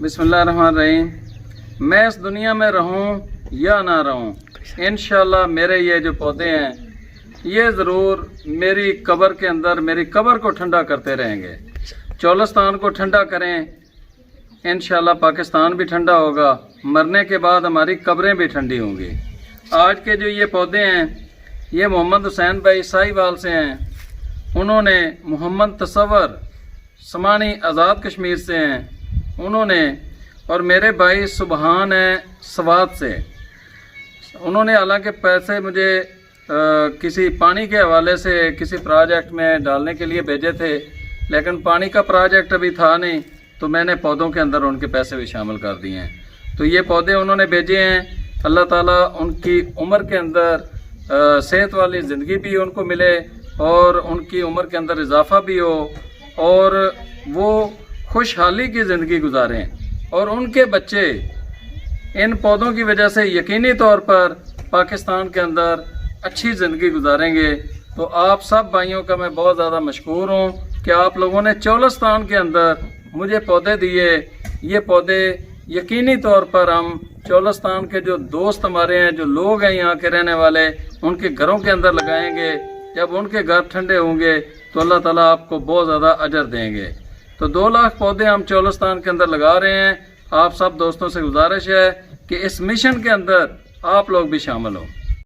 بسم اللہ الرحمن الرحیم۔ میں اس دنیا میں رہوں یا نہ رہوں، انشاءاللہ میرے یہ جو پودے ہیں یہ ضرور میری قبر کے اندر میری قبر کو ٹھنڈا کرتے رہیں گے، چولستان کو ٹھنڈا کریں، انشاءاللہ پاکستان بھی ٹھنڈا ہوگا، مرنے کے بعد ہماری قبریں بھی ٹھنڈی ہوں گی۔ آج کے جو یہ پودے ہیں یہ محمد حسین بھائی سائی وال سے ہیں، انہوں نے محمد تصور سمانی آزاد کشمیر سے ہیں انہوں نے، اور میرے بھائی سبحان ہیں سوات سے، انہوں نے حالانکہ پیسے مجھے کسی پانی کے حوالے سے کسی پروجیکٹ میں ڈالنے کے لیے بھیجے تھے، لیکن پانی کا پروجیکٹ ابھی تھا نہیں تو میں نے پودوں کے اندر ان کے پیسے بھی شامل کر دیے ہیں۔ تو یہ پودے انہوں نے بھیجے ہیں، اللہ تعالیٰ ان کی عمر کے اندر صحت والی زندگی بھی ان کو ملے اور ان کی عمر کے اندر اضافہ بھی ہو اور وہ خوشحالی کی زندگی گزاریں، اور ان کے بچے ان پودوں کی وجہ سے یقینی طور پر پاکستان کے اندر اچھی زندگی گزاریں گے۔ تو آپ سب بھائیوں کا میں بہت زیادہ مشکور ہوں کہ آپ لوگوں نے چولستان کے اندر مجھے پودے دیے۔ یہ پودے یقینی طور پر ہم چولستان کے جو دوست ہمارے ہیں، جو لوگ ہیں یہاں کے رہنے والے، ان کے گھروں کے اندر لگائیں گے۔ جب ان کے گھر ٹھنڈے ہوں گے تو اللہ تعالیٰ آپ کو بہت زیادہ اجر دیں گے۔ تو 2 لاکھ پودے ہم چولستان کے اندر لگا رہے ہیں۔ آپ سب دوستوں سے گزارش ہے کہ اس مشن کے اندر آپ لوگ بھی شامل ہوں۔